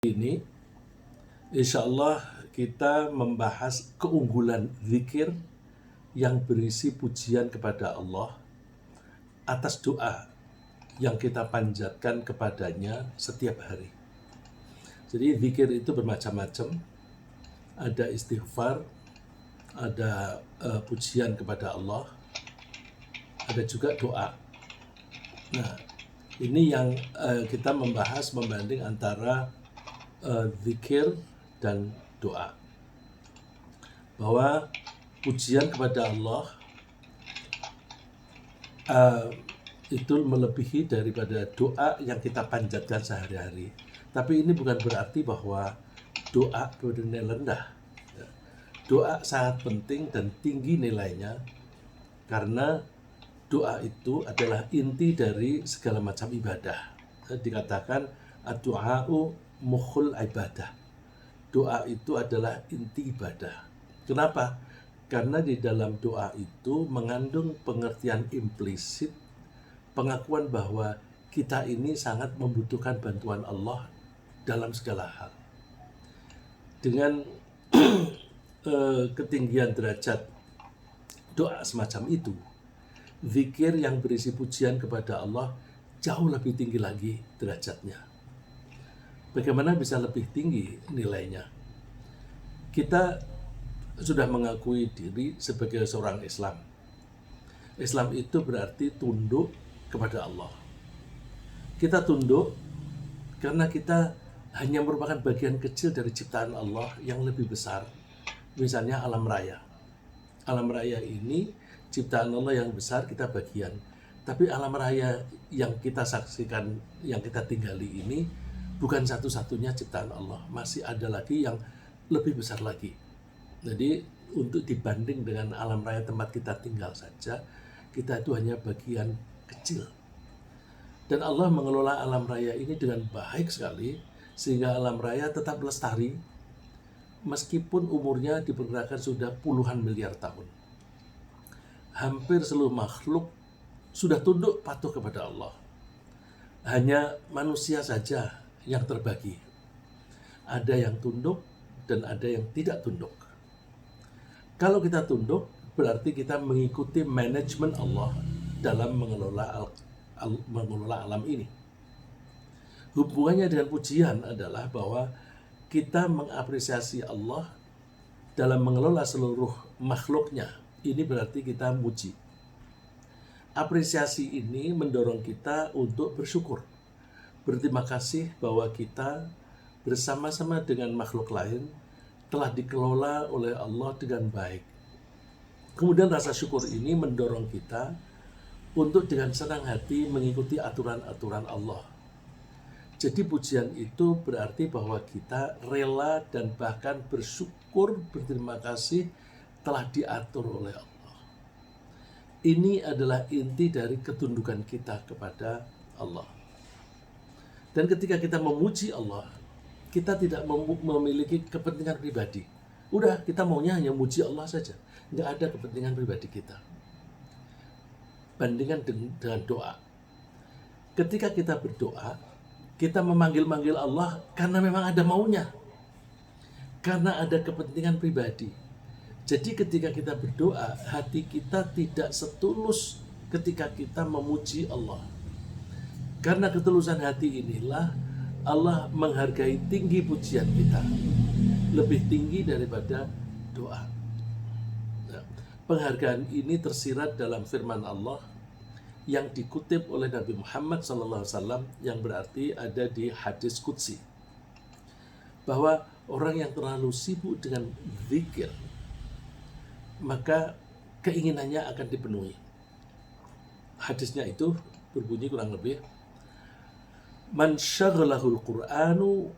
Ini insya Allah kita membahas keunggulan zikir yang berisi pujian kepada Allah atas doa yang kita panjatkan kepadanya setiap hari. Jadi zikir itu bermacam-macam. Ada istighfar, ada pujian kepada Allah, ada juga doa. Nah, ini yang kita membahas membanding antara zikir dan doa. Bahwa pujian kepada Allah itu melebihi daripada doa yang kita panjatkan sehari-hari. Tapi ini bukan berarti bahwa doa bernilai rendah. Doa sangat penting dan tinggi nilainya, karena doa itu adalah inti dari segala macam ibadah. Dikatakan ad-du'a'u mukhul ibadah. Doa itu adalah inti ibadah. Kenapa? Karena di dalam doa itu mengandung pengertian implisit, pengakuan bahwa kita ini sangat membutuhkan bantuan Allah dalam segala hal. Dengan ketinggian derajat doa semacam itu, zikir yang berisi pujian kepada Allah jauh lebih tinggi lagi derajatnya. Bagaimana bisa lebih tinggi nilainya? Kita sudah mengakui diri sebagai seorang Islam. Islam itu berarti tunduk kepada Allah. Kita tunduk karena kita hanya merupakan bagian kecil dari ciptaan Allah yang lebih besar. Misalnya alam raya. Alam raya ini ciptaan Allah yang besar, kita bagian. Tapi alam raya yang kita saksikan, yang kita tinggali ini bukan satu-satunya ciptaan Allah. Masih ada lagi yang lebih besar lagi. Jadi untuk dibanding dengan alam raya tempat kita tinggal saja, kita itu hanya bagian kecil. Dan Allah mengelola alam raya ini dengan baik sekali, sehingga alam raya tetap lestari, meskipun umurnya diperkirakan sudah puluhan miliar tahun. Hampir seluruh makhluk sudah tunduk patuh kepada Allah. Hanya manusia saja yang terbagi. Ada yang tunduk dan ada yang tidak tunduk. Kalau kita tunduk, berarti kita mengikuti manajemen Allah dalam mengelola alam ini. Hubungannya dengan pujian adalah bahwa kita mengapresiasi Allah dalam mengelola seluruh makhluknya. Ini berarti kita muji. Apresiasi ini mendorong kita untuk bersyukur. Berterima kasih bahwa kita bersama-sama dengan makhluk lain telah dikelola oleh Allah dengan baik. Kemudian rasa syukur ini mendorong kita untuk dengan senang hati mengikuti aturan-aturan Allah. Jadi pujian itu berarti bahwa kita rela dan bahkan bersyukur, berterima kasih telah diatur oleh Allah. Ini adalah inti dari ketundukan kita kepada Allah. Dan ketika kita memuji Allah, kita tidak memiliki kepentingan pribadi. Udah, kita maunya hanya muji Allah saja. Nggak ada kepentingan pribadi kita. Bandingkan dengan doa. Ketika kita berdoa, kita memanggil-manggil Allah karena memang ada maunya. Karena ada kepentingan pribadi. Jadi ketika kita berdoa, hati kita tidak setulus ketika kita memuji Allah. Karena ketulusan hati inilah Allah menghargai tinggi pujian kita, lebih tinggi daripada doa. Nah, penghargaan ini tersirat dalam firman Allah yang dikutip oleh Nabi Muhammad SAW, yang berarti ada di hadis qudsi, bahwa orang yang terlalu sibuk dengan zikir, maka keinginannya akan dipenuhi. Hadisnya itu berbunyi kurang lebih, Man syaghalahul Qur'anu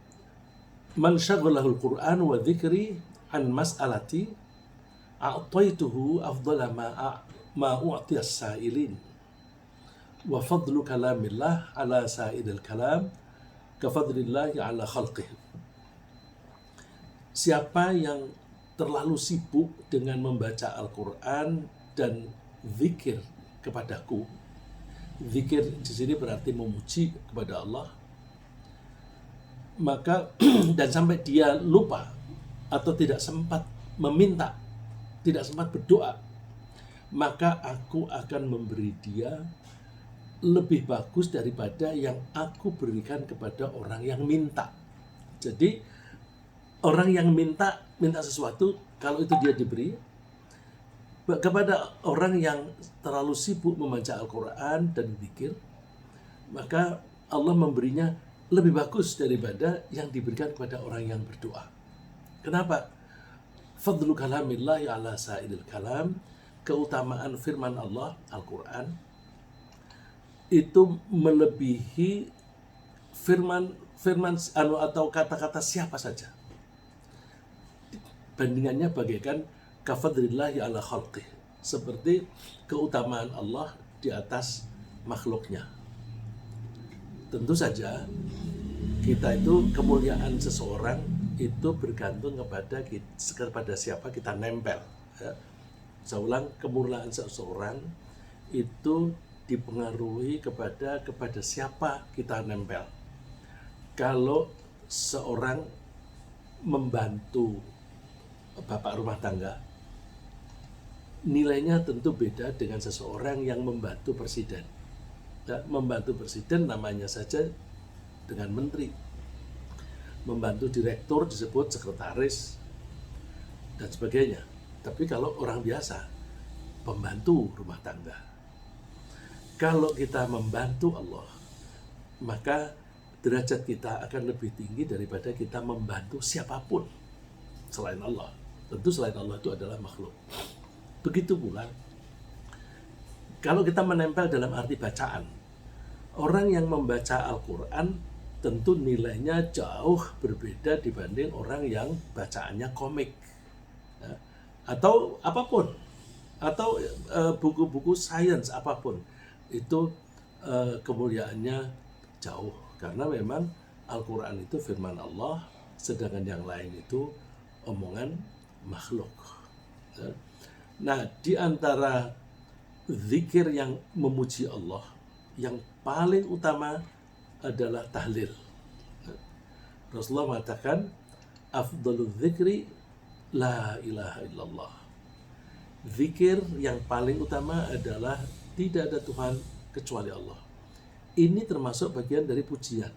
wa dzikri an mas'alati a'taituhu afdala ma u'tiyas sa'ilin wa fadlu kalamillah ala sa'idil kalam ka fadlillahi ala khalqih. Siapa yang terlalu sibuk dengan membaca Al-Quran dan zikir kepadaku, zikir di sini berarti memuji kepada Allah, maka dan sampai dia lupa atau tidak sempat meminta, tidak sempat berdoa, maka aku akan memberi dia lebih bagus daripada yang aku berikan kepada orang yang minta. Jadi orang yang minta sesuatu, kalau itu dia diberi, kepada orang yang terlalu sibuk membaca Al-Quran dan zikir, maka Allah memberinya lebih bagus daripada yang diberikan kepada orang yang berdoa. Kenapa? Fadlu kalamillahi ala sa'idil kalam, keutamaan firman Allah, Al-Quran, itu melebihi firman atau kata-kata siapa saja. Bandingannya bagaikan kafadlillahi ala khalqih, seperti keutamaan Allah di atas makhluknya. Tentu saja kita itu, kemuliaan seseorang itu bergantung kepada siapa kita nempel. Saya ulang, kemuliaan seseorang itu dipengaruhi kepada siapa kita nempel. Kalau seorang membantu bapak rumah tangga, nilainya tentu beda dengan seseorang yang membantu presiden. Membantu presiden namanya saja dengan menteri. Membantu direktur disebut sekretaris dan sebagainya. Tapi kalau orang biasa, pembantu rumah tangga. Kalau kita membantu Allah, maka derajat kita akan lebih tinggi daripada kita membantu siapapun selain Allah. Tentu selain Allah itu adalah makhluk. Begitu pula kalau kita menempel dalam arti bacaan, orang yang membaca Al-Quran tentu nilainya jauh berbeda dibanding orang yang bacaannya komik, atau apapun, atau buku-buku sains apapun. Itu kemuliaannya jauh, karena memang Al-Quran itu firman Allah, sedangkan yang lain itu omongan makhluk. Nah, di antara zikir yang memuji Allah, yang paling utama adalah tahlil. Rasulullah mengatakan, afdalul zikri la ilaha illallah. Zikir yang paling utama adalah tidak ada Tuhan kecuali Allah. Ini termasuk bagian dari pujian.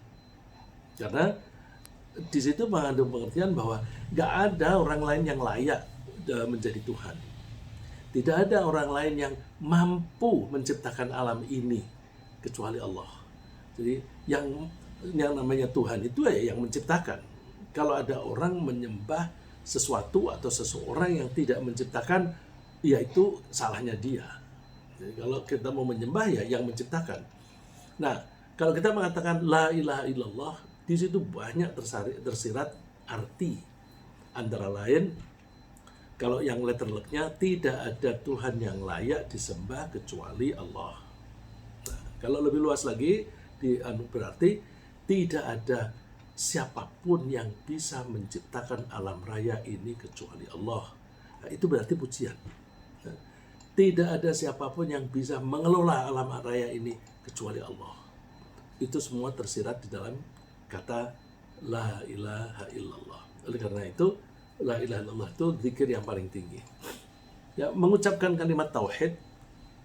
Karena di situ mengandung pengertian bahwa gak ada orang lain yang layak menjadi Tuhan. Tidak ada orang lain yang mampu menciptakan alam ini kecuali Allah. Jadi yang namanya Tuhan itu ya yang menciptakan. Kalau ada orang menyembah sesuatu atau seseorang yang tidak menciptakan, ya itu salahnya dia. Jadi kalau kita mau menyembah ya yang menciptakan. Nah, kalau kita mengatakan la ilaha illallah, di situ banyak tersirat arti. Antara lain, kalau yang letter luck-nya, tidak ada Tuhan yang layak disembah kecuali Allah. Nah, kalau lebih luas lagi, berarti tidak ada siapapun yang bisa menciptakan alam raya ini kecuali Allah. Nah, itu berarti pujian. Nah, tidak ada siapapun yang bisa mengelola alam raya ini kecuali Allah. Itu semua tersirat di dalam kata la ilaha illallah. Oleh karena itu, la ilaha illallah itu zikir yang paling tinggi. Ya, mengucapkan kalimat tauhid,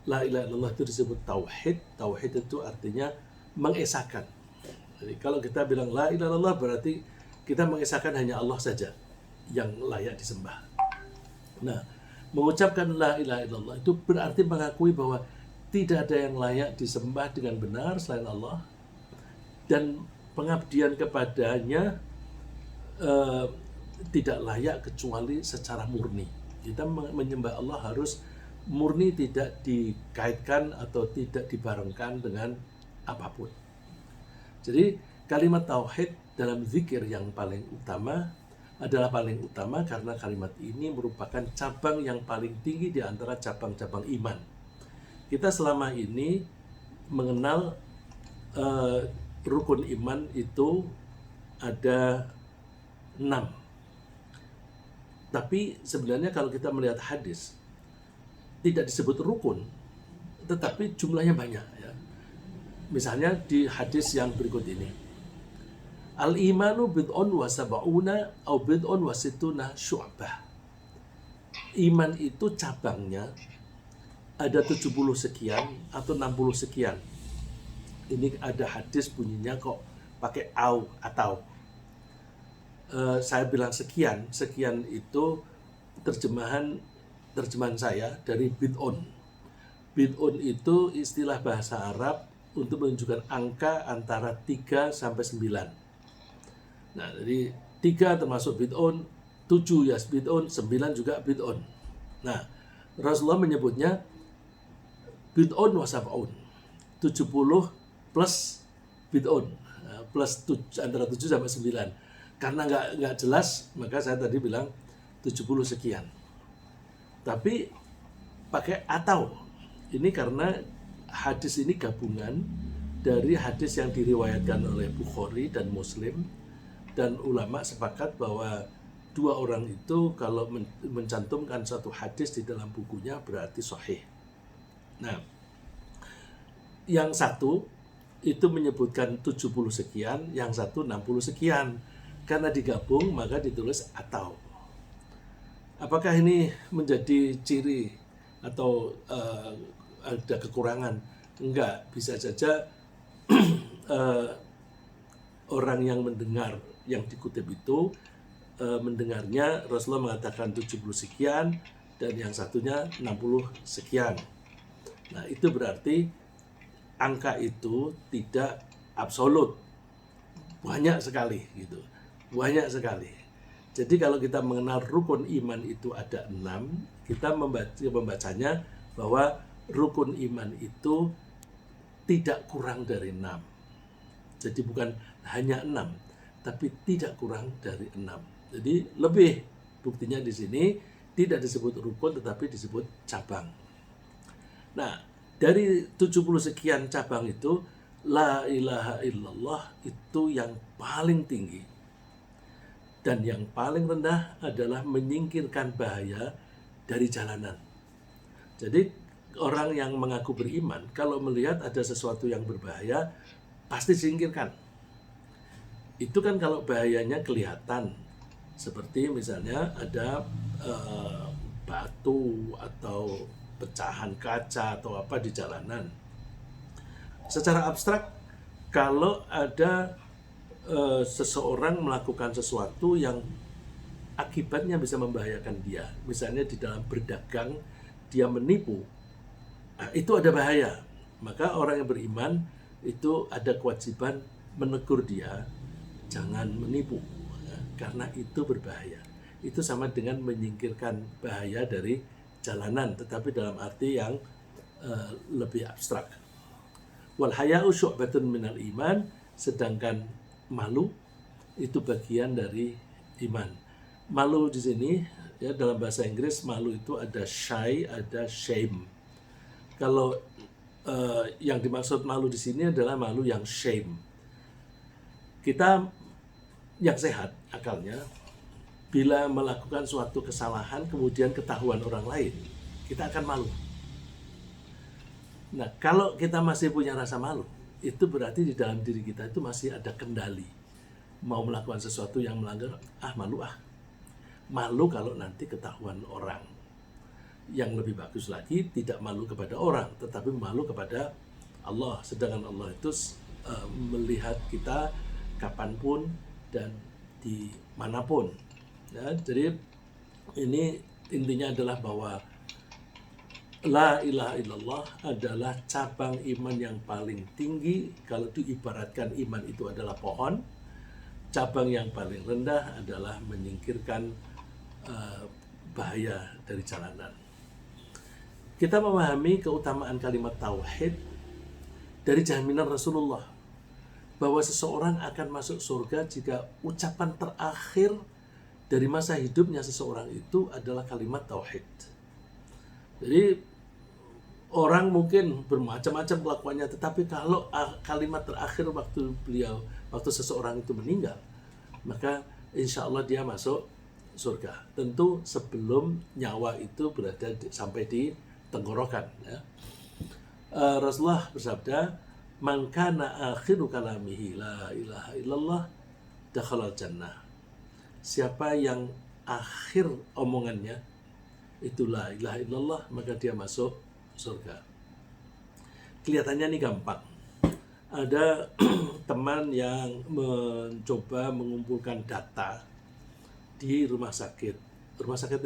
la ilaha illallah itu disebut tauhid. Tauhid itu artinya mengesahkan. Jadi kalau kita bilang la ilaha illallah, berarti kita mengesahkan hanya Allah saja yang layak disembah. Nah, mengucapkan la ilaha illallah itu berarti mengakui bahwa tidak ada yang layak disembah dengan benar selain Allah, dan pengabdian kepadanya tidak layak kecuali secara murni. Kita menyembah Allah harus murni, tidak dikaitkan atau tidak dibarengkan dengan apapun. Jadi kalimat tauhid dalam zikir yang paling utama adalah paling utama karena kalimat ini merupakan cabang yang paling tinggi di antara cabang-cabang iman. Kita selama ini mengenal rukun iman itu ada 6. Tapi sebenarnya kalau kita melihat hadis, tidak disebut rukun, tetapi jumlahnya banyak. Ya. Misalnya di hadis yang berikut ini, Al-imanu bid'un wa sab'una au bid'un wa situna syu'bah. Iman itu cabangnya ada 70 sekian atau 60 sekian. Ini ada hadis bunyinya kok pakai au atau. Saya bilang sekian itu terjemahan saya dari bid'un. Bid'un itu istilah bahasa Arab untuk menunjukkan angka antara 3 sampai 9. Nah, jadi 3 termasuk bid'un, 7 ya bid'un, 9 juga bid'un. Nah, Rasulullah menyebutnya bid'un wa sab'un. 70 plus bid'un. Nah, plus antara 7 sampai 9. Karena nggak jelas, maka saya tadi bilang 70 sekian. Tapi pakai atau. Ini karena hadis ini gabungan dari hadis yang diriwayatkan oleh Bukhari dan Muslim, dan ulama sepakat bahwa dua orang itu kalau mencantumkan satu hadis di dalam bukunya berarti sahih. Nah, yang satu itu menyebutkan 70 sekian, yang satu 60 sekian. Karena digabung maka ditulis atau. Apakah ini menjadi ciri atau ada kekurangan? Enggak, bisa saja orang yang mendengar yang dikutip itu mendengarnya Rasulullah mengatakan 70 sekian dan yang satunya 60 sekian. Nah, itu berarti angka itu tidak absolut. Banyak sekali gitu. Banyak sekali. Jadi kalau kita mengenal rukun iman itu ada 6, kita membacanya bahwa rukun iman itu tidak kurang dari 6. Jadi bukan hanya 6, tapi tidak kurang dari 6. Jadi lebih, buktinya di sini tidak disebut rukun tetapi disebut cabang. Nah, dari 70 sekian cabang itu, la ilaha illallah itu yang paling tinggi. Dan yang paling rendah adalah menyingkirkan bahaya dari jalanan. Jadi orang yang mengaku beriman, kalau melihat ada sesuatu yang berbahaya, pasti singkirkan. Itu kan kalau bahayanya kelihatan, seperti misalnya ada batu atau pecahan kaca atau apa di jalanan. Secara abstrak, kalau ada seseorang melakukan sesuatu yang akibatnya bisa membahayakan dia, misalnya di dalam berdagang dia menipu, itu ada bahaya. Maka orang yang beriman itu ada kewajiban menegur dia, jangan menipu, karena itu berbahaya. Itu sama dengan menyingkirkan bahaya dari jalanan, tetapi dalam arti yang lebih abstrak. Wal haya'u syu'batun minal iman, sedangkan malu itu bagian dari iman. Malu di sini ya, dalam bahasa Inggris malu itu ada shy, ada shame. Kalau yang dimaksud malu di sini adalah malu yang shame. Kita yang sehat akalnya, bila melakukan suatu kesalahan kemudian ketahuan orang lain, kita akan malu. Nah, kalau kita masih punya rasa malu, itu berarti di dalam diri kita itu masih ada kendali. Mau melakukan sesuatu yang melanggar, malu. Malu kalau nanti ketahuan orang. Yang lebih bagus lagi, tidak malu kepada orang, tetapi malu kepada Allah. Sedangkan Allah itu melihat kita kapanpun dan dimanapun. Ya, jadi ini intinya adalah bahwa la ilaha illallah adalah cabang iman yang paling tinggi. Kalau diibaratkan iman itu adalah pohon, cabang yang paling rendah adalah menyingkirkan bahaya dari jalanan. Kita memahami keutamaan kalimat tauhid dari jaminan Rasulullah bahwa seseorang akan masuk surga jika ucapan terakhir dari masa hidupnya seseorang itu adalah kalimat tauhid. Jadi orang mungkin bermacam-macam kelakuannya, tetapi kalau kalimat terakhir waktu seseorang itu meninggal, maka insya Allah dia masuk surga. Tentu sebelum nyawa itu berada sampai di tenggorokan. Ya. Rasulullah bersabda, "Man kana akhiru kalamihi la ilaha illallah, dakhalal jannah. Siapa yang akhir omongannya itu la ilaha illallah, maka dia masuk surga. Kelihatannya ini gampang. Ada teman yang mencoba mengumpulkan data di rumah sakit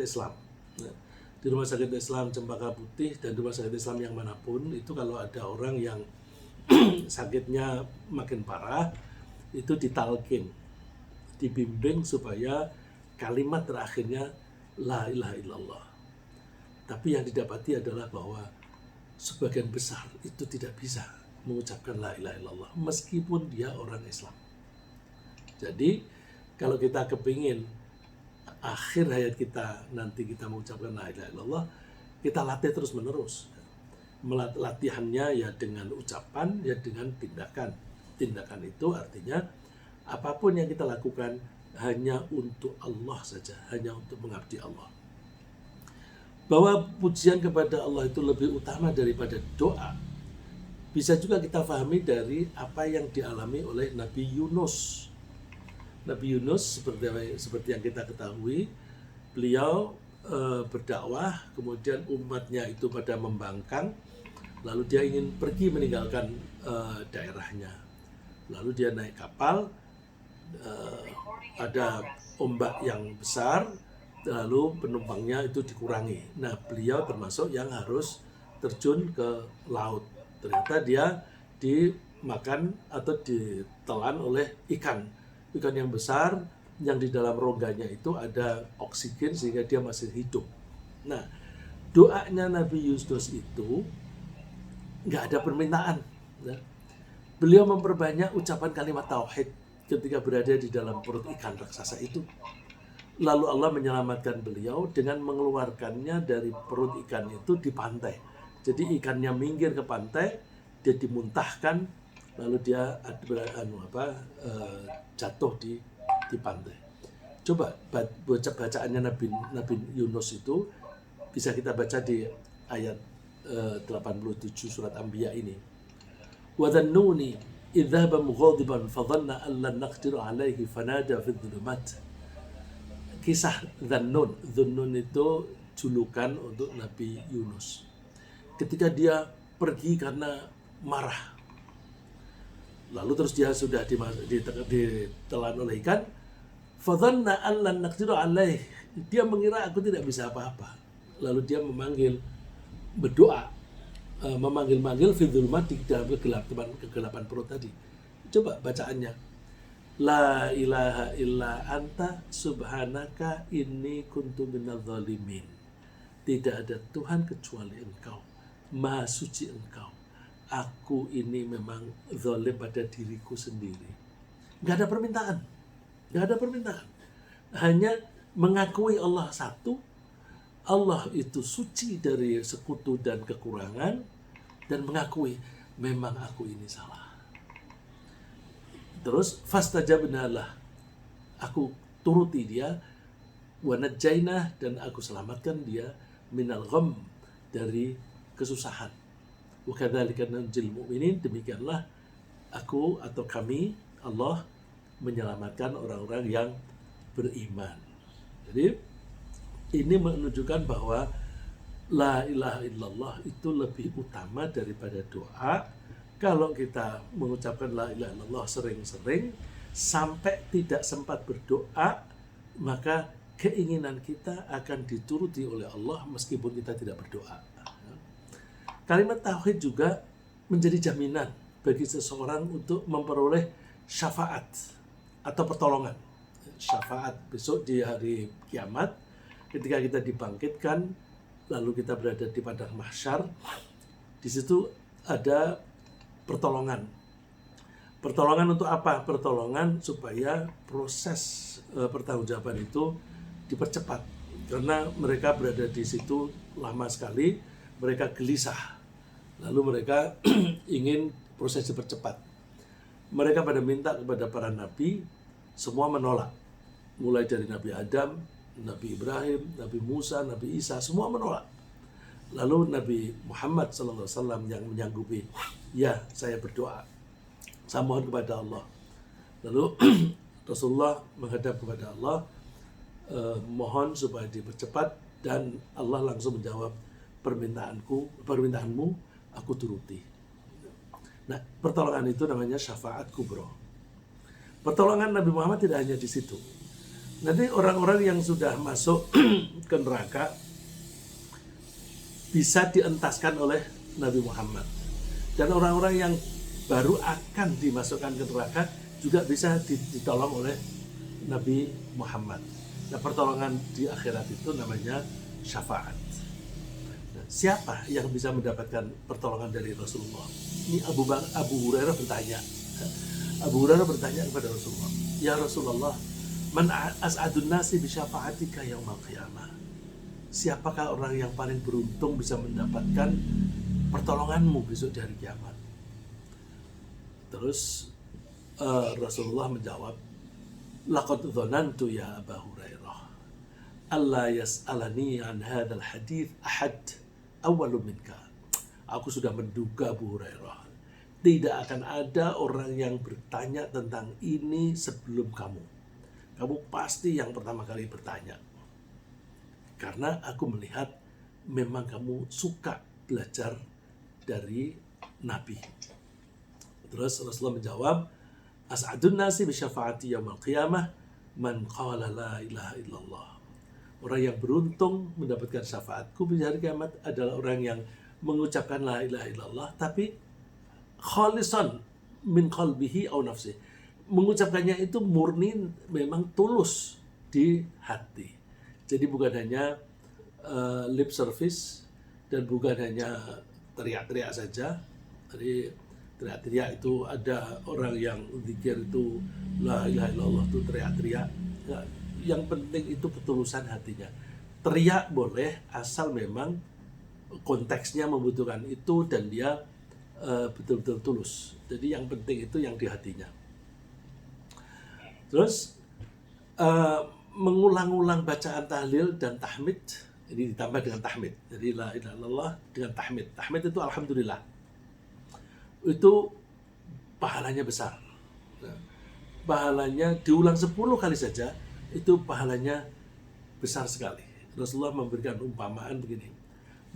Islam. Di rumah sakit Islam Cempaka Putih dan rumah sakit Islam yang manapun, itu kalau ada orang yang sakitnya makin parah, itu ditalkin, dibimbing supaya kalimat terakhirnya la ilaha illallah. Tapi yang didapati adalah bahwa sebagian besar itu tidak bisa mengucapkan la ilaha illallah meskipun dia orang Islam. Jadi kalau kita kepingin akhir hayat kita nanti kita mengucapkan la ilaha illallah, kita latih terus menerus. Latihannya ya dengan ucapan, ya dengan tindakan. Tindakan itu artinya apapun yang kita lakukan hanya untuk Allah saja, hanya untuk mengabdi Allah. Bahwa pujian kepada Allah itu lebih utama daripada doa, bisa juga kita pahami dari apa yang dialami oleh Nabi Yunus. Nabi Yunus seperti yang kita ketahui, beliau berdakwah, kemudian umatnya itu pada membangkang, lalu dia ingin pergi meninggalkan daerahnya. Lalu dia naik kapal, ada ombak yang besar, lalu penumpangnya itu dikurangi. Nah, beliau termasuk yang harus terjun ke laut. Ternyata dia dimakan atau ditelan oleh ikan yang besar, yang di dalam rongganya itu ada oksigen sehingga dia masih hidup. Nah, doanya Nabi Yunus itu nggak ada permintaan. Ya. Beliau memperbanyak ucapan kalimat tauhid ketika berada di dalam perut ikan raksasa itu. Lalu Allah menyelamatkan beliau dengan mengeluarkannya dari perut ikan itu di pantai. Jadi ikannya minggir ke pantai, dia dimuntahkan, lalu dia jatuh di pantai. Coba bacaannya Nabi Yunus itu bisa kita baca di ayat 87 surat Anbiya ini. Wa dhannuni idh dhahaba mughadiban fa dhanna an lan naqdiru alaihi fanada fi dhulumat. Kisah Dhunnun itu julukan untuk Nabi Yunus. Ketika dia pergi karena marah, lalu terus dia sudah ditelan oleh ikan, fadhanna an lan naqdiru alaih, dia mengira aku tidak bisa apa-apa. Lalu dia berdoa, memanggil-manggil fi dhulumat, di dalam kegelapan perut tadi. Coba bacaannya, la ilaha illa anta subhanaka inni kuntu minadh dhalimin. Tidak ada Tuhan kecuali Engkau, Maha suci Engkau. Aku ini memang zalim pada diriku sendiri. Gak ada permintaan. Hanya mengakui Allah satu. Allah itu suci dari sekutu dan kekurangan. Dan mengakui memang aku ini salah. Terus fastajabna lah, aku turuti dia, wa najjaynah, dan aku selamatkan dia minal gham, dari kesusahan. Wa kadzalika nunjil mu'minin, demikianlah aku atau kami Allah menyelamatkan orang-orang yang beriman. Jadi ini menunjukkan bahwa la ilaha illallah itu lebih utama daripada doa. Kalau kita mengucapkan la ilaha illallah sering-sering sampai tidak sempat berdoa, maka keinginan kita akan dituruti oleh Allah meskipun kita tidak berdoa. Kalimat tauhid juga menjadi jaminan bagi seseorang untuk memperoleh syafaat atau pertolongan. Syafaat besok di hari kiamat, ketika kita dibangkitkan, lalu kita berada di padang mahsyar, di situ ada pertolongan. Pertolongan untuk apa? Pertolongan supaya proses pertanggungjawaban itu dipercepat. Karena mereka berada di situ lama sekali, mereka gelisah. Lalu mereka ingin proses dipercepat. Mereka pada minta kepada para nabi, semua menolak. Mulai dari Nabi Adam, Nabi Ibrahim, Nabi Musa, Nabi Isa, semua menolak. Lalu Nabi Muhammad SAW yang menyanggupi, ya saya berdoa, saya mohon kepada Allah. Lalu Rasulullah menghadap kepada Allah, mohon supaya dipercepat, dan Allah langsung menjawab permintaanmu, aku turuti. Nah, pertolongan itu namanya syafaat kubro. Pertolongan Nabi Muhammad tidak hanya di situ. Nanti orang-orang yang sudah masuk ke neraka bisa dientaskan oleh Nabi Muhammad. Dan orang-orang yang baru akan dimasukkan ke neraka juga bisa ditolong oleh Nabi Muhammad. Nah, pertolongan di akhirat itu namanya syafaat. Nah, siapa yang bisa mendapatkan pertolongan dari Rasulullah? Ini Abu Hurairah bertanya. Abu Hurairah bertanya kepada Rasulullah, ya Rasulullah, man as'adun nasi bi syafa'atika yaumil qiyamah? Siapakah orang yang paling beruntung bisa mendapatkan pertolonganmu besok di hari kiamat? Terus Rasulullah menjawab, laqad dzanantu ya Abu Hurairah alla yas'alani an hadzal hadits ahad awwalu minka. Aku sudah menduga, Abu Hurairah, tidak akan ada orang yang bertanya tentang ini sebelum kamu. Kamu pasti yang pertama kali bertanya. Karena aku melihat memang kamu suka belajar dari Nabi. Terus Rasulullah menjawab, as'adun nasi bi syafaati yaumil qiyamah man qala la ilaha illallah. Orang yang beruntung mendapatkan syafaatku di hari kiamat adalah orang yang mengucapkan la ilaha illallah tapi khalisan min qalbihi aw nafsi. Mengucapkannya itu murni, memang tulus di hati. Jadi bukan hanya lip service dan bukan hanya teriak-teriak saja. Jadi teriak-teriak itu ada orang yang zikir itu la ilaha illallah itu teriak-teriak. Ya, yang penting itu ketulusan hatinya. Teriak boleh asal memang konteksnya membutuhkan itu dan dia betul-betul tulus. Jadi yang penting itu yang di hatinya. Terus mengulang-ulang bacaan tahlil dan tahmid, ini ditambah dengan tahmid. Jadi la ilaha illallah dengan tahmid. Tahmid itu alhamdulillah. Itu pahalanya besar. Nah, pahalanya diulang 10 kali saja, itu pahalanya besar sekali. Rasulullah memberikan umpamaan begini.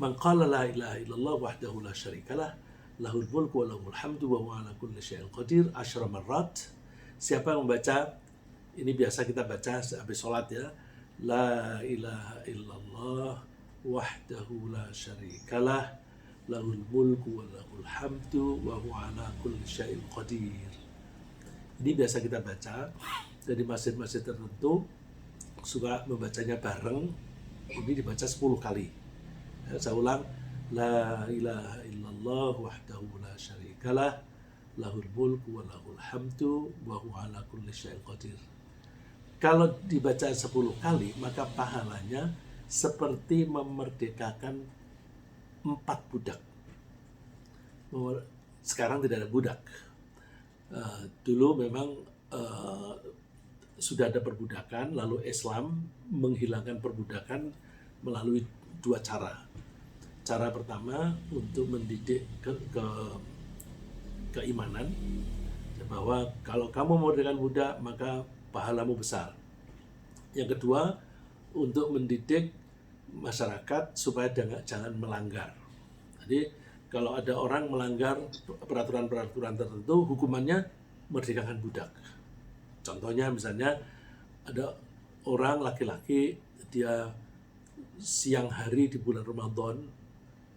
Man qala la ilaha illallah wahdahu la syarikalah lahul mulku wa lahul hamdu wa huwa ala kulli syai'in qadir 10 marrat. Siapa yang membaca, ini biasa kita baca habis sholat ya, la ilaha illallah wahdahu la syarikalah lahul mulku wa lahul hamdu wa huwa ala kulli syai'in qadir. Ini biasa kita baca. Dari masjid-masjid tertentu suka membacanya bareng. Ini dibaca 10 kali. Ya, saya ulang, la ilaha illallah wahdahu la syarikalah lahul mulku wa lahul hamdu wa huwa ala kulli syai'in qadir. Kalau dibaca 10 kali, maka pahalanya seperti memerdekakan 4 budak. Sekarang tidak ada budak. Dulu memang sudah ada perbudakan, lalu Islam menghilangkan perbudakan melalui 2 cara. Cara pertama untuk mendidik keimanan, bahwa kalau kamu memerdekakan budak maka pahalamu besar. Yang kedua, untuk mendidik masyarakat supaya jangan melanggar. Jadi kalau ada orang melanggar peraturan-peraturan tertentu, hukumannya merdekakan budak. Contohnya misalnya ada orang laki-laki, dia siang hari di bulan Ramadan,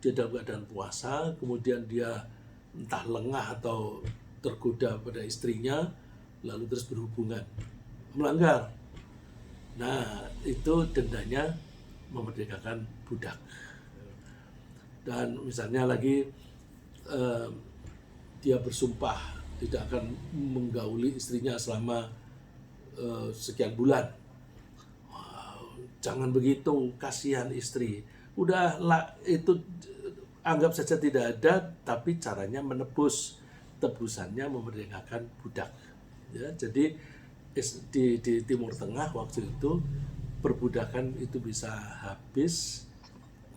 dia dalam keadaan puasa, kemudian dia entah lengah atau tergoda pada istrinya, lalu terus berhubungan, melanggar. Nah, itu dendanya memerdekakan budak. Dan misalnya lagi dia bersumpah tidak akan menggauli istrinya selama sekian bulan. Wow, jangan begitu, kasihan istri. Udahlah, itu anggap saja tidak ada, tapi caranya menebus. Tebusannya memerdekakan budak. Ya, jadi di Timur Tengah waktu itu perbudakan itu bisa habis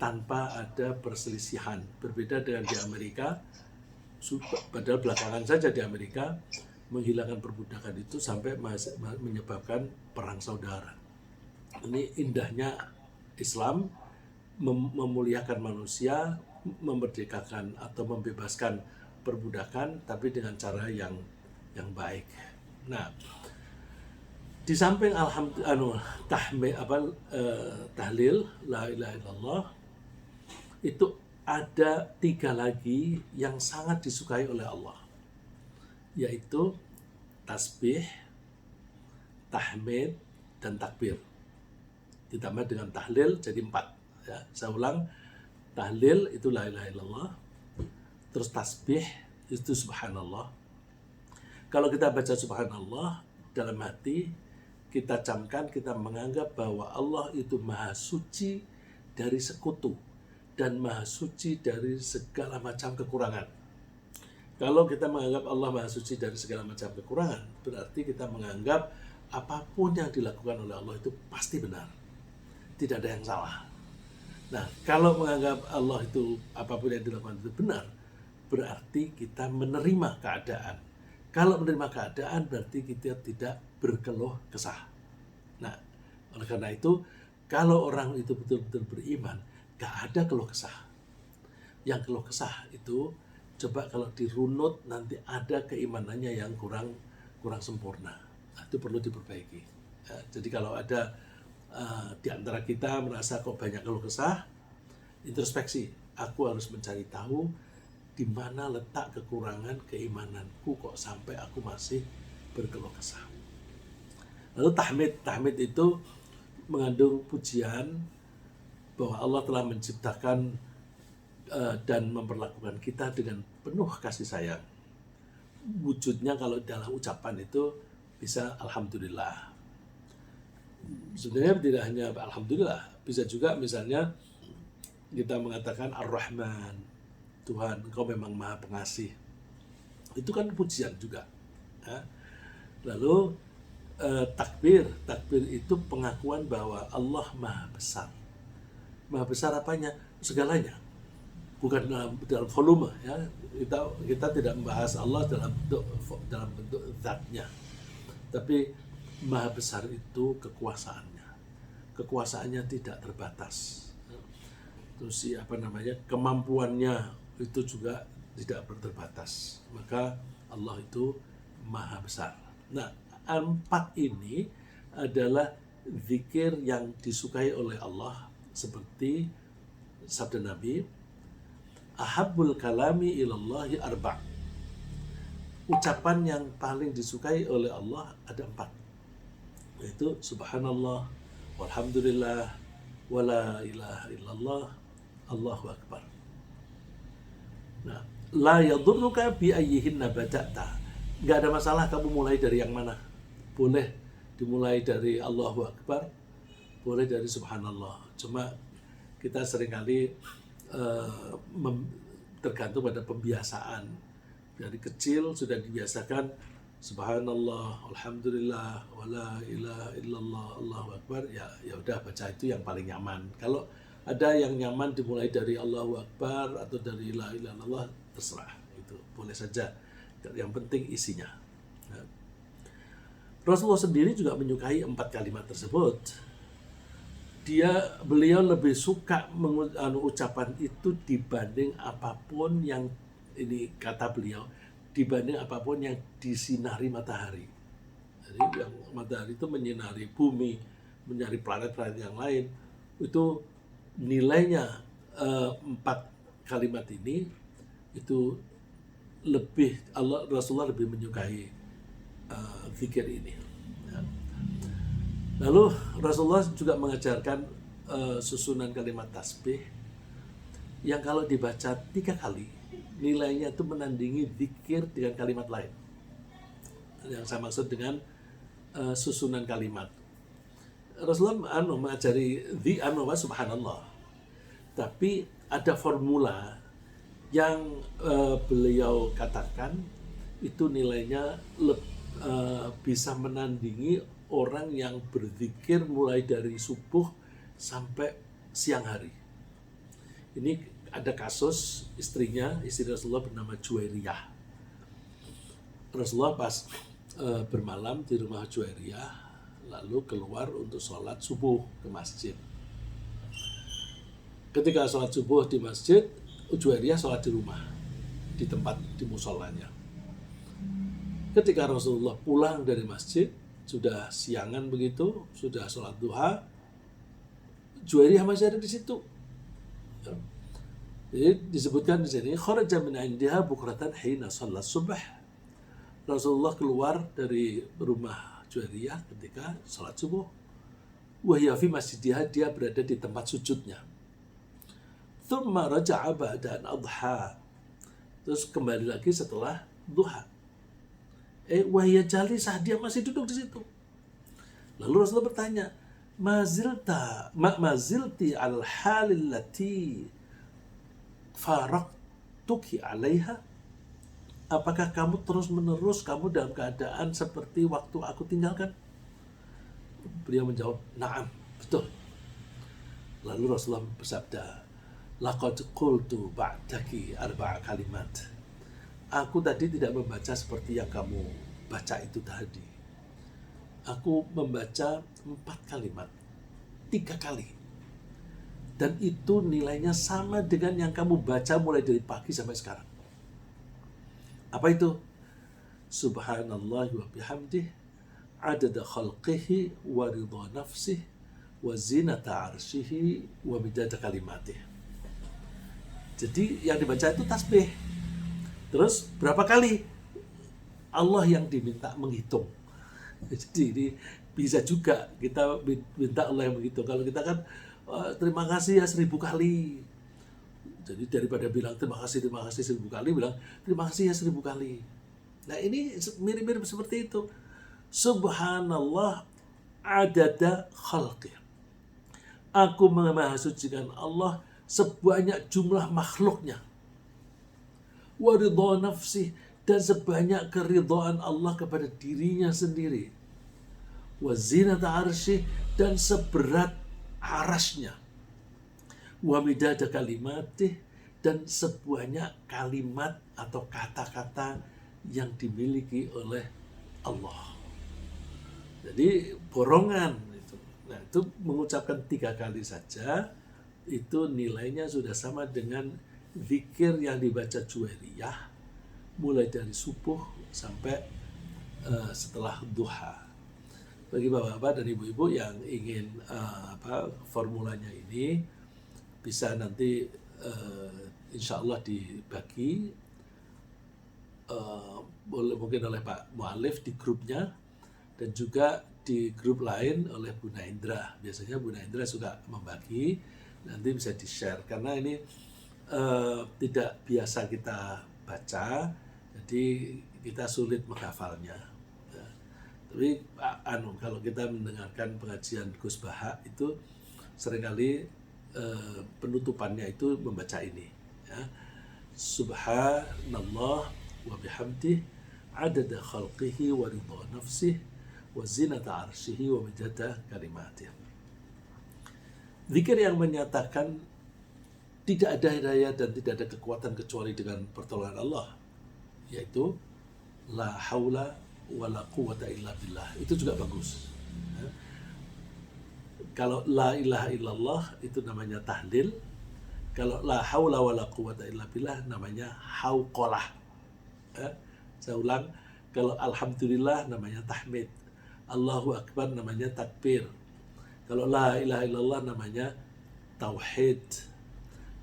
tanpa ada perselisihan. Berbeda dengan di Amerika, padahal belakangan saja di Amerika menghilangkan perbudakan itu sampai menyebabkan perang saudara. Ini indahnya Islam, memuliakan manusia, memerdekakan atau membebaskan perbudakan, tapi dengan cara yang baik. Nah, di samping tahlil la ilaha illallah, itu ada 3 lagi yang sangat disukai oleh Allah, yaitu tasbih, tahmid, dan takbir. Ditambah dengan tahlil jadi 4. Ya, saya ulang, tahlil itu la ilaha illallah, terus tasbih itu subhanallah. Kalau kita baca subhanallah dalam hati, kita camkan, kita menganggap bahwa Allah itu maha suci dari sekutu dan maha suci dari segala macam kekurangan. Kalau kita menganggap Allah maha suci dari segala macam kekurangan, berarti kita menganggap apapun yang dilakukan oleh Allah itu pasti benar, tidak ada yang salah. Nah, kalau menganggap Allah itu apapun yang dilakukan itu benar, berarti kita menerima keadaan. Kalau menerima keadaan, berarti kita tidak berkeluh kesah. Nah, oleh karena itu, kalau orang itu betul-betul beriman, gak ada keluh kesah. Yang keluh kesah itu, coba kalau dirunut, nanti ada keimanannya yang kurang sempurna. Nah, itu perlu diperbaiki. Ya, jadi kalau ada di antara kita merasa kok banyak keluh kesah, introspeksi. Aku harus mencari tahu di mana letak kekurangan keimananku kok sampai aku masih berkeluh kesah. Lalu tahmid itu mengandung pujian bahwa Allah telah menciptakan dan memperlakukan kita dengan penuh kasih sayang. Wujudnya kalau dalam ucapan itu bisa alhamdulillah. Sebenarnya tidak hanya alhamdulillah, bisa juga misalnya kita mengatakan ar-Rahman, Tuhan, Engkau memang maha pengasih. Itu kan pujian juga. Ya. Lalu takbir itu pengakuan bahwa Allah maha besar. Maha besar apanya? Segalanya. Bukan dalam volume, ya. Kita tidak membahas Allah dalam bentuk zatnya. Tapi maha besar itu kekuasaannya. Kekuasaannya tidak terbatas. Terus kemampuannya itu juga tidak terbatas. Maka Allah itu maha besar. Nah, 4 ini adalah zikir yang disukai oleh Allah, seperti sabda Nabi, ahabbul kalami ilallahi 4. Ucapan yang paling disukai oleh Allah ada 4, yaitu subhanallah, walhamdulillah, wala ilaha illallah, Allahu akbar. Nah, la yadurruka bi ayyihinna bada'ta. Enggak ada masalah kamu mulai dari yang mana. Boleh dimulai dari Allahu akbar, boleh dari subhanallah. Cuma kita seringkali tergantung pada pembiasaan. Dari kecil sudah dibiasakan subhanallah, alhamdulillah, wala ilaha illallah, Allahu akbar. Ya udah, baca itu yang paling nyaman. Kalau ada yang nyaman dimulai dari Allahu Akbar atau dari La ilaha illallah, terserah, itu boleh saja. Yang penting isinya. Nah, Rasulullah sendiri juga menyukai 4 kalimat tersebut. Beliau lebih suka ucapan itu dibanding apapun yang, ini kata beliau, dibanding apapun yang disinari matahari. Jadi yang matahari itu menyinari bumi, menyinari planet-planet yang lain, itu nilainya 4 kalimat ini itu lebih, Rasulullah lebih menyukai zikir ini. Ya. Lalu Rasulullah juga mengajarkan susunan kalimat tasbih yang kalau dibaca 3 kali nilainya itu menandingi zikir dengan kalimat lain. Yang saya maksud dengan susunan kalimat. Rasulullah mengajari subhanallah, tapi ada formula yang beliau katakan itu nilainya bisa menandingi orang yang berzikir mulai dari subuh sampai siang hari. Ini ada kasus istri Rasulullah bernama Juwairiyah. Rasulullah pas bermalam di rumah Juwairiyah, lalu keluar untuk sholat subuh ke masjid. Ketika sholat subuh di masjid, Juwairiyah sholat di rumah, di tempat di musolanya. Ketika Rasulullah pulang dari masjid, sudah siangan begitu, sudah sholat duha, Juwairiyah masih ada di situ. Jadi disebutkan di sini, kharaja min indiha bukratan hina shalat subh. Rasulullah keluar dari rumah Juwairiyah ketika sholat subuh. Wa hiya fi masjidiha, dia berada di tempat sujudnya. Thumma raja'a ba'da an adha. Terus kembali lagi setelah duha. Wa hiya jalisah, dia masih duduk di situ. Lalu Rasulullah bertanya, mazilti al halil lati faraktuki alaiha? Apakah kamu terus menerus kamu dalam keadaan seperti waktu aku tinggalkan? Beliau menjawab, na'am, betul. Lalu Rasulullah bersabda, laqad qultu ba'daki arba'a kalimat. Aku tadi tidak membaca seperti yang kamu baca itu tadi. Aku membaca 4 kalimat, 3 kali. Dan itu nilainya sama dengan yang kamu baca mulai dari pagi sampai sekarang. Apa itu? Subhanallah wa bihamdih, adada khalqihi wa ridha nafsih, wa zinata arshihi, wa midada kalimatih. Jadi yang dibaca itu tasbih. Terus berapa kali? Allah yang diminta menghitung. Jadi ini bisa juga kita minta Allah yang menghitung. Kalau kita kan terima kasih ya 1000 kali. Jadi daripada bilang terima kasih 1000 kali, bilang terima kasih ya 1000 kali. Nah ini mirip-mirip seperti itu. Subhanallah adada khalqi. Aku memahasucikan Allah sebanyak jumlah makhluknya. Wa ridha nafsih, dan sebanyak keridhaan Allah kepada dirinya sendiri. Wa zinata arsyih, dan seberat arasnya. Wa midada kalimatih, dan sebanyak kalimat atau kata-kata yang dimiliki oleh Allah. Jadi borongan itu. Nah, itu mengucapkan 3 kali saja, itu nilainya sudah sama dengan zikir yang dibaca Juwairiyah mulai dari subuh sampai setelah duha. Bagi bapak-bapak dan ibu-ibu yang ingin formulanya ini bisa nanti insya Allah dibagi mungkin oleh Pak Mu'alif di grupnya, dan juga di grup lain oleh Bu Naindra. Biasanya Bu Naindra suka membagi, nanti bisa di-share karena ini tidak biasa kita baca, jadi kita sulit menghafalnya. Ya. Tapi kalau kita mendengarkan pengajian Gus Baha itu seringkali penutupannya itu membaca ini. Ya. Subhanallah wa bihamdih adada khalqihi wa ridha nafsih wa zinata arshihi wa midada kalimatih. Zikir yang menyatakan tidak ada hidayah dan tidak ada kekuatan kecuali dengan pertolongan Allah, yaitu la haula wa la quwata illa billah. Itu juga bagus. Ya. Kalau la ilaha illallah itu namanya tahlil. Kalau la haula wa la quwata illa billah namanya hauqalah. Ya. Saya ulang, kalau alhamdulillah namanya tahmid. Allahu akbar namanya takbir. Kalau la ilaha illallah namanya tauhid.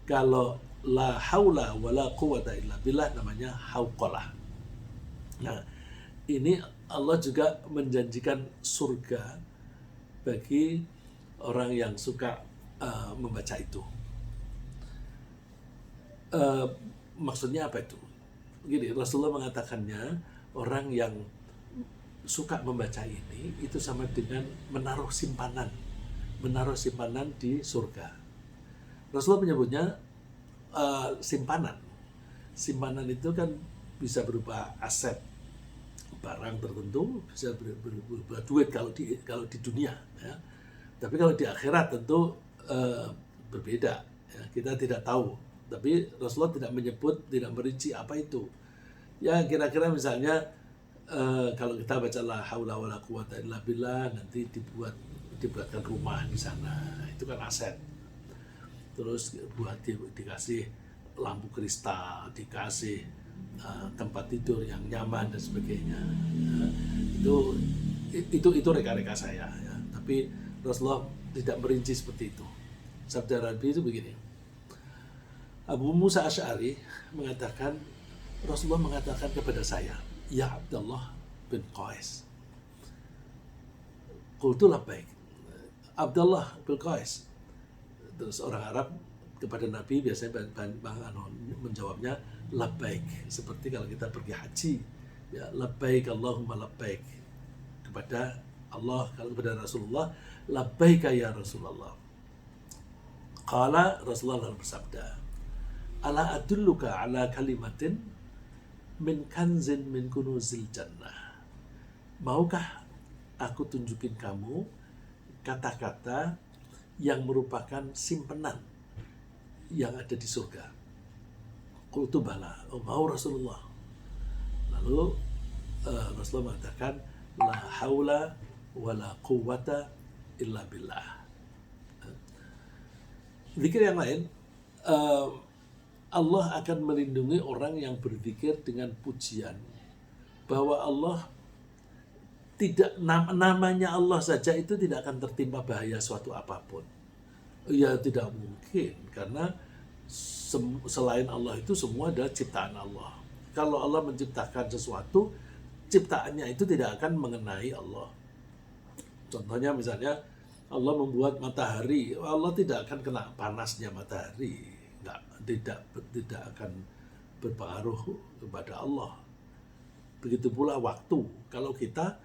Kalau la haula wa la quwata illa billah namanya hauqalah. Nah, ini Allah juga menjanjikan surga bagi orang yang suka membaca itu. Maksudnya apa itu? Gini, Rasulullah mengatakannya, orang yang suka membaca ini itu sama dengan menaruh simpanan di surga. Rasulullah menyebutnya simpanan. Simpanan itu kan bisa berupa aset, barang tertentu, bisa berupa duit kalau di dunia. Ya. Tapi kalau di akhirat tentu berbeda. Ya. Kita tidak tahu. Tapi Rasulullah tidak menyebut, tidak merinci apa itu. Ya kira-kira misalnya kalau kita baca la haula wala quwata illa billah, nanti dibuatkan rumah di sana, itu kan aset. Terus dikasih lampu kristal, dikasih tempat tidur yang nyaman dan sebagainya. Itu reka-reka saya ya. Tapi Rasulullah tidak merinci seperti itu. Sabda Nabi itu begini. Abu Musa Asy'ari mengatakan, Rasulullah mengatakan kepada saya, ya Abdullah bin Qais. Qultu labbaik. Abdullah bin Qais. Terus orang Arab kepada Nabi biasanya menjawabnya labbaik. Seperti kalau kita pergi haji, ya labbaik Allahumma labbaik. Kepada Allah, kalau kepada Rasulullah, labbaik ya Rasulullah. Qala, Rasulullah bersabda, ala adulluka ala kalimatin min kanzin min kunuzil jannah. Maukah aku tunjukin kamu kata-kata yang merupakan simpenan yang ada di surga? Qultu bala, oh mau Rasulullah. Lalu Rasulullah mengatakan, la haula wala quwwata illa billah. Zikir yang lain, Allah akan melindungi orang yang berzikir dengan pujian, bahwa Allah tidak, namanya Allah saja itu tidak akan tertimpa bahaya suatu apapun. Ya tidak mungkin, karena selain Allah itu semua adalah ciptaan Allah. Kalau Allah menciptakan sesuatu, ciptaannya itu tidak akan mengenai Allah. Contohnya misalnya Allah membuat matahari, Allah tidak akan kena panasnya matahari, tidak akan berpengaruh kepada Allah. Begitu pula waktu. Kalau kita,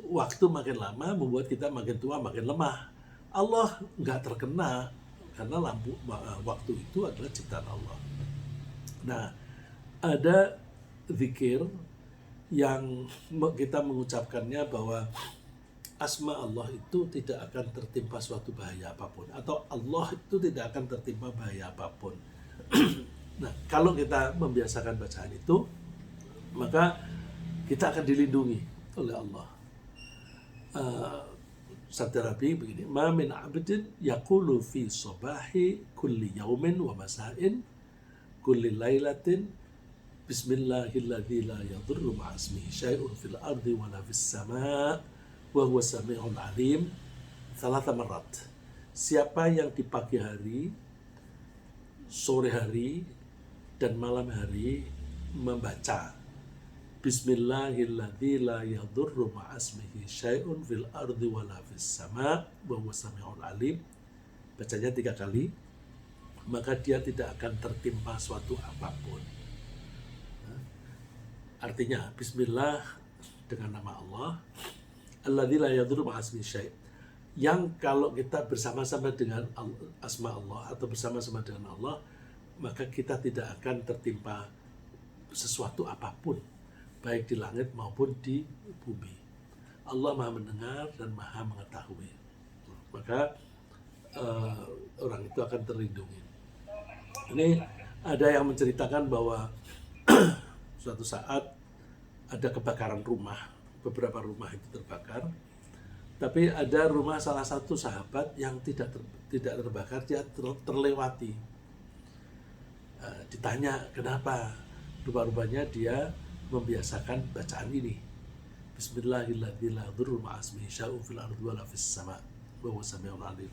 waktu makin lama membuat kita makin tua, makin lemah. Allah nggak terkena, karena waktu itu adalah ciptaan Allah. Nah, ada zikir yang kita mengucapkannya bahwa asma Allah itu tidak akan tertimpa suatu bahaya apapun, atau Allah itu tidak akan tertimpa bahaya apapun. Nah, kalau kita membiasakan bacaan itu, maka kita akan dilindungi oleh Allah. Sabda Nabi begini, ma min abdin yaqulu fi sabahi kulli yaumin wa masa'in kulli lailatin bismillahilladzi la yadurru ma'a ismihi syai'un fil ardi wa la fis sama' wa huwa sami'ul alim, thalatha marrat. Siapa yang di pagi hari, sore hari, dan malam hari membaca Bismillahilladzi la yadurru ma'asmihi syai'un fil ardi wa la fis sama' wa huwa sami'ul alim, bacanya 3 kali, maka dia tidak akan tertimpa suatu apapun. Artinya Bismillah dengan nama Allah, alladzi la yadurru ma'asmihi syai', yang kalau kita bersama-sama dengan asma Allah atau bersama-sama dengan Allah, maka kita tidak akan tertimpa sesuatu apapun, baik di langit maupun di bumi. Allah Maha mendengar dan Maha mengetahui. Maka orang itu akan terlindungi. Ini ada yang menceritakan bahwa suatu saat ada kebakaran rumah, beberapa rumah itu terbakar, tapi ada rumah salah satu sahabat yang tidak terbakar, dia terlewati. Ditanya kenapa, rupa-rupanya dia membiasakan bacaan ini, Bismillahirrahmanirrahim, la yadurru ma'asmihi syai'un fil ardi wa la fis sama' wa huwa sami'ul alim.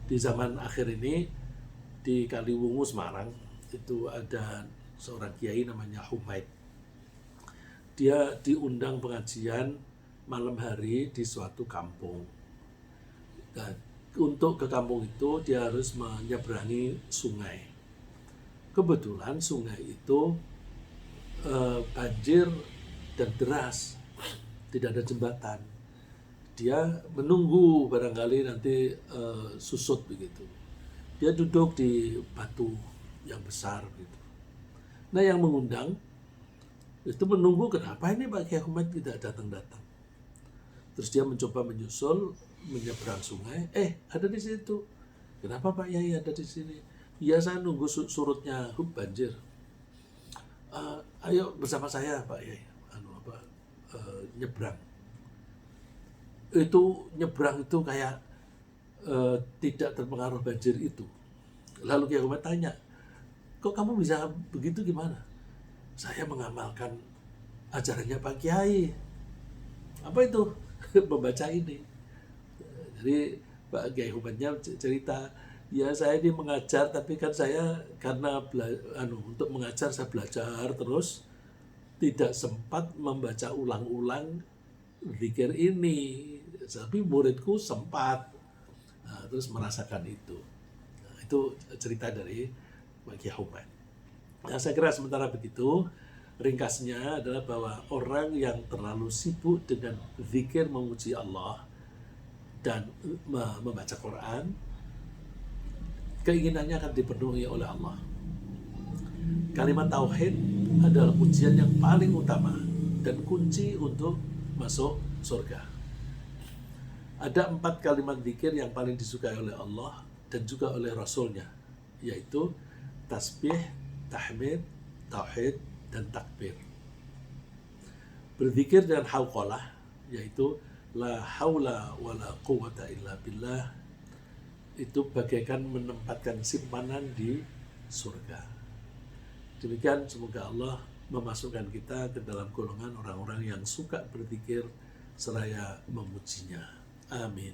Di zaman akhir ini di Kaliwungu Semarang itu ada seorang kiai namanya Humaid. Dia diundang pengajian malam hari di suatu kampung. Dan untuk ke kampung itu dia harus menyeberangi sungai. Kebetulan sungai itu banjir dan deras, tidak ada jembatan. Dia menunggu barangkali nanti susut begitu. Dia duduk di batu yang besar gitu. Nah, yang mengundang itu menunggu, kenapa ini Pak Kiai Ahmad tidak datang-datang. Terus dia mencoba menyusul menyeberang sungai, ada di situ. Kenapa Pak Yai ada di sini? Ya saya nunggu surutnya banjir. Ayo bersama saya Pak Yai. nyebrang. Itu nyebrang itu kayak tidak terpengaruh banjir itu. Lalu Kiai Umar tanya, kok kamu bisa begitu gimana? Saya mengamalkan ajarannya Pak Kiai. Apa itu? Membaca ini. Jadi Pak Kiai Umarnya cerita, ya saya ini mengajar, tapi kan saya karena untuk mengajar saya belajar terus, tidak sempat membaca ulang-ulang zikir ini. Tapi muridku sempat. Nah, terus merasakan itu. Nah, itu cerita dari Pak Kiai Umar. Nah, saya kira sementara begitu, ringkasnya adalah bahwa orang yang terlalu sibuk dengan zikir memuji Allah dan membaca Quran, keinginannya akan dipenuhi oleh Allah. Kalimat tauhid adalah pujian yang paling utama dan kunci untuk masuk surga. Ada 4 kalimat zikir yang paling disukai oleh Allah dan juga oleh Rasulnya, yaitu tasbih, tahmid, tauhid, dan takbir. Berzikir dengan hauqalah, yaitu la haula wa la quwata illa billah, itu bagaikan menempatkan simpanan di surga. Demikian, semoga Allah memasukkan kita ke dalam golongan orang-orang yang suka berzikir seraya memujinya. Amin.